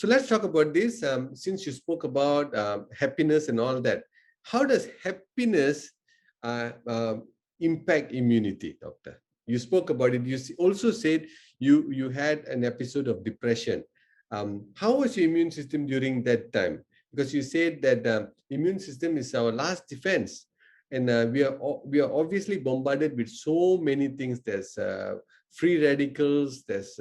So let's talk about this. Since you spoke about happiness and all that, how does happiness impact immunity, doctor? You spoke about it. You also said you had an episode of depression. How was your immune system during that time? Because you said that immune system is our last defense, and we are obviously bombarded with so many things. There's free radicals. There's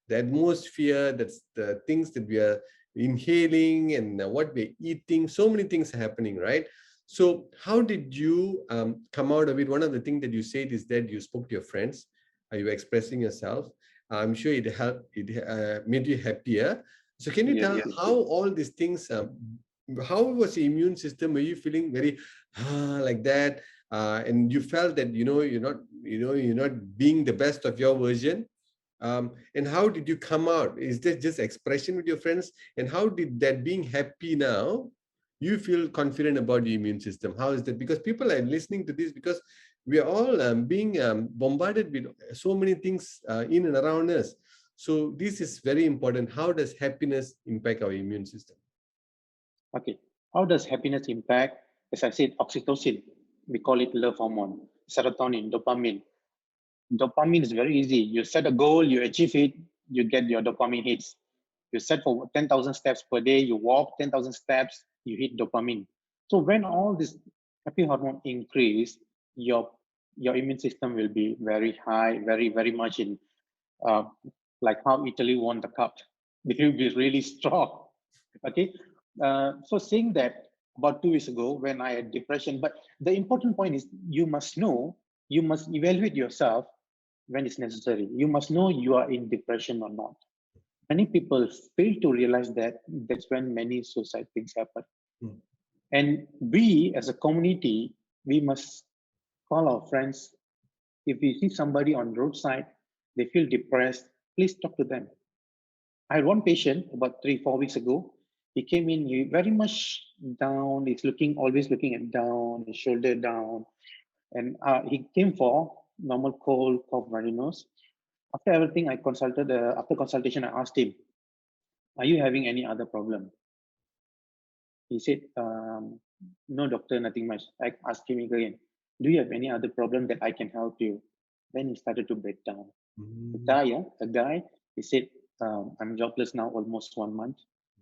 the atmosphere. That's the things that we are inhaling and what we're eating. So many things are happening, right? So how did you come out of it? One of the things that you said is that you spoke to your friends. You were expressing yourself. I'm sure it helped. It made you happier. So can you tell how all these things? How was your immune system? Were you feeling very like that? And you felt that you're not being the best of your version. And how did you come out? Is that just expression with your friends? And how did that being happy now? You feel confident about your immune system. How is that? Because people are listening to this because we are all being bombarded with so many things in and around us. So this is very important. How does happiness impact our immune system? Okay. How does happiness impact? As I said, oxytocin. We call it love hormone. Serotonin, dopamine. Dopamine is very easy. You set a goal, you achieve it, you get your dopamine hits. You set for 10,000 steps per day, you walk 10,000 steps, you hit dopamine. So when all this happy hormone increase, your immune system will be very high, very much in like how Italy won the cup. It will be really strong. Okay. So saying that about 2 weeks ago when I had depression, but the important point is you must know, you must evaluate yourself when it's necessary. You must know you are in depression or not. Many people fail to realize that. That's when many suicide things happen. And we as a community, we must call our friends. If we see somebody on the roadside, they feel depressed, please talk to them. I had one patient about 3-4 weeks ago. He came in, he very much down. He's always looking at down, his shoulder down. And he came for normal cold, cough, runny nose. After everything, after consultation, I asked him, are you having any other problem? He said, no, doctor, nothing much. I asked him again, do you have any other problem that I can help you? Then he started to break down. A guy, he said, I'm jobless now almost 1 month.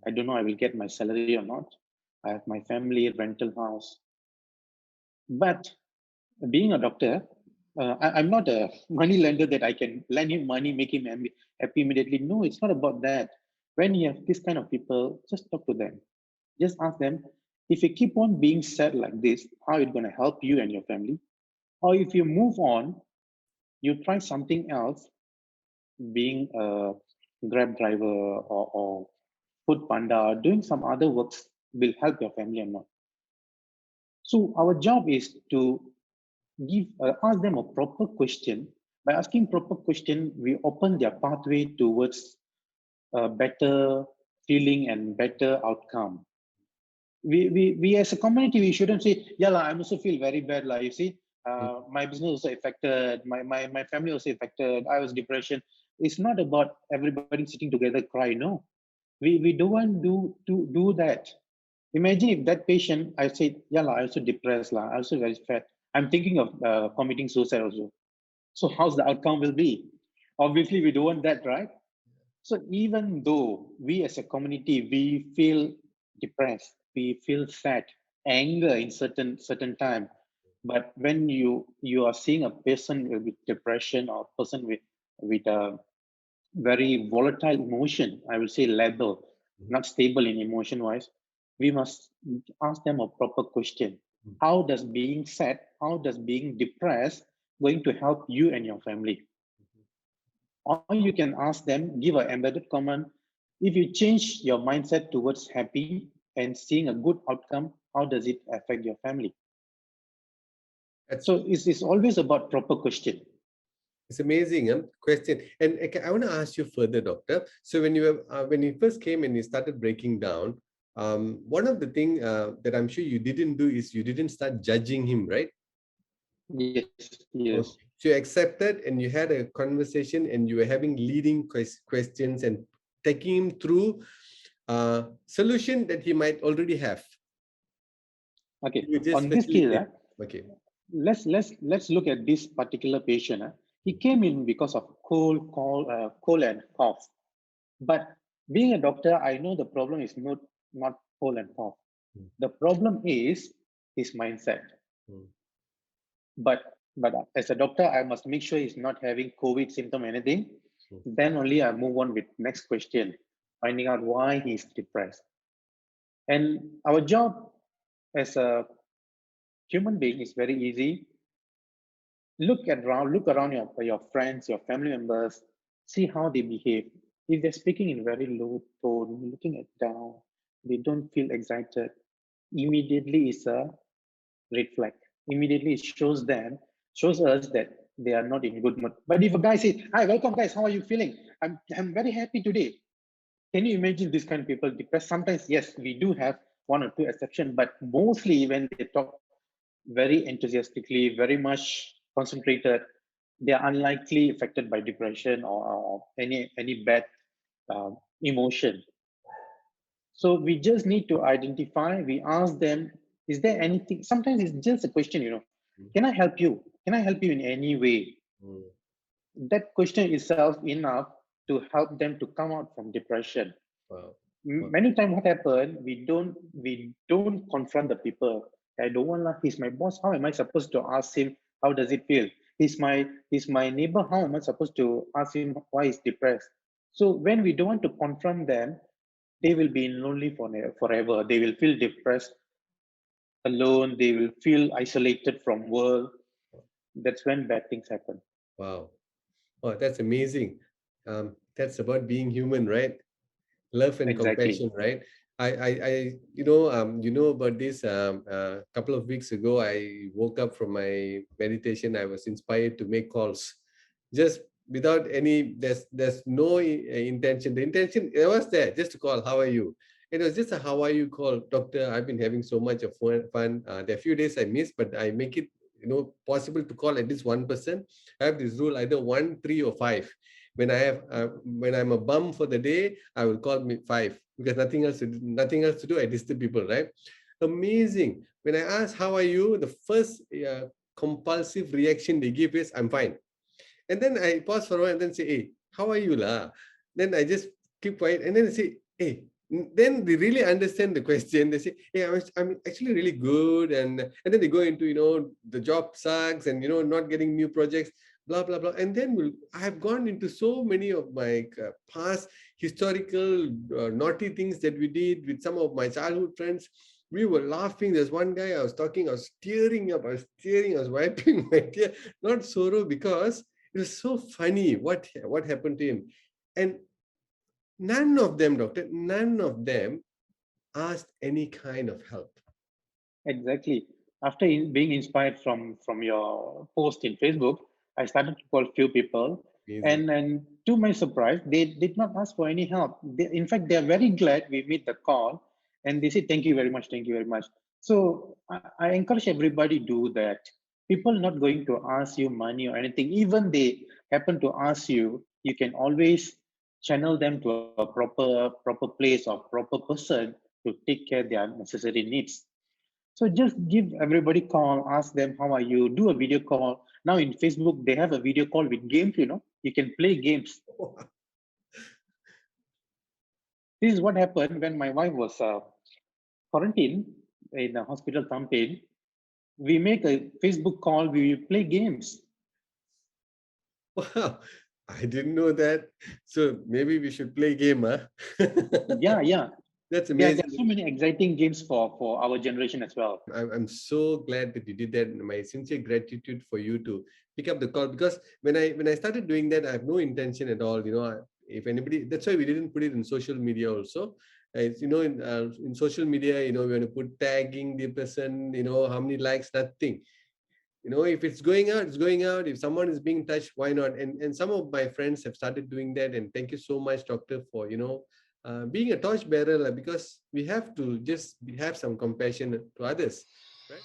I don't know I will get my salary or not. I have my family, rental house. But being a doctor, I'm not a money lender that I can lend him money, make him happy immediately. No, it's not about that. When you have this kind of people, just talk to them. Just ask them, if you keep on being sad like this, how are it going to help you and your family? Or if you move on, you try something else, being a Grab driver or Food Panda, doing some other works will help your family or not. So our job is to ask them a proper question. By asking proper question, we open their pathway towards a better feeling and better outcome. We as a community, we shouldn't say, yeah, I also feel very bad. Like, you see, my business also affected, my family also affected, I was depression. It's not about everybody sitting together cry. No, we don't want to do that. Imagine if that patient, I said, yeah, I also depressed, I also very fat. I'm thinking of committing suicide also. So how's the outcome will be? Obviously, we don't want that, right? So even though we as a community, we feel depressed, we feel sad, anger in certain time, but when you are seeing a person with depression or a person with a very volatile emotion, I will say level, not stable in emotion wise, we must ask them a proper question. How does being sad, how does being depressed going to help you and your family? Or you can ask them, give an embedded comment. If you change your mindset towards happy and seeing a good outcome, how does it affect your family? So it's always about proper question. It's amazing question. And I want to ask you further, doctor. So when you first came and you started breaking down, one of the things that I'm sure you didn't do is you didn't start judging him, right? Yes. Okay. So you accepted and you had a conversation and you were having leading questions and taking him through solution that he might already have. Okay, You just on this case, facilitate. Okay. let's look at this particular patient. He came in because of cold and cough. But being a doctor, I know the problem is not cold and cough. Mm. The problem is his mindset. Mm. But as a doctor, I must make sure he's not having COVID symptom or anything. Mm. Then only I move on with next question, finding out why he's depressed. And our job as a human being is very easy. Look around your friends, your family members, see how they behave. If they're speaking in very low tone, looking at down, they don't feel excited, immediately is a red flag. Immediately it shows us that they are not in good mood. But if a guy says, "Hi, welcome guys, how are you feeling? I'm very happy today." Can you imagine this kind of people depressed? Sometimes, yes, we do have one or two exceptions, but mostly when they talk very enthusiastically, very much concentrated, they are unlikely affected by depression or any bad emotion. So we just need to identify. We ask them, "Is there anything?" Sometimes it's just a question, Can I help you? Can I help you in any way? Mm. That question itself enough to help them to come out from depression. Wow. Many times what happen, we don't confront the people. I don't want, he's my boss, how am I supposed to ask him how does it feel? He's my neighbor, how am I supposed to ask him why he's depressed? So when we don't want to confront them, they will be lonely forever. They will feel depressed, alone. They will feel isolated from world. That's when bad things happen. Wow. Oh, that's amazing. That's about being human, right? Love and Exactly. compassion, right? You know about this. Couple of weeks ago, I woke up from my meditation. I was inspired to make calls, just without any. There's no intention. The intention it was there, just to call. How are you? It was just a how are you call, doctor. I've been having so much of fun. There are few days I miss, but I make it possible to call at least one person. I have this rule: either one, three, or five. When I'm a bum for the day, I will call me five because nothing else to do. I disturb people, right? Amazing. When I ask how are you, the first compulsive reaction they give is I'm fine. And then I pause for a while and then say, hey, how are you lah? Then I just keep quiet and then I say, hey. Then they really understand the question. They say, hey, I'm actually really good. And then they go into, the job sucks and, not getting new projects, blah, blah, blah. And then I have gone into so many of my past historical naughty things that we did with some of my childhood friends. We were laughing. There's one guy I was talking, I was tearing up, I was wiping my tear, not sorrow, because it was so funny what happened to him. And none of them, doctor, none of them asked any kind of help. Exactly. After being inspired from your post in Facebook, I started to call few people, Amazing. and to my surprise, they did not ask for any help. In fact, they are very glad we made the call, and they say thank you very much, thank you very much. So I encourage everybody do that. People not going to ask you money or anything. Even they happen to ask you, you can always channel them to a proper place or proper person to take care of their necessary needs. So just give everybody call, ask them how are you, do a video call. Now in Facebook, they have a video call with games, you can play games. This is what happened when my wife was quarantined in a hospital campaign. We make a Facebook call, we play games. Wow, I didn't know that. So maybe we should play game, huh? Yeah. That's There are amazing. so many exciting games for our generation as well. I'm so glad that you did that. My sincere gratitude for you to pick up the call, because when I started doing that, I have no intention at all. If anybody, that's why we didn't put it in social media also. It's, in social media, we want to put tagging the person, how many likes, nothing. If it's going out, it's going out. If someone is being touched, why not? And some of my friends have started doing that. And thank you so much, doctor, for being a torch bearer, because we have to just have some compassion to others, right?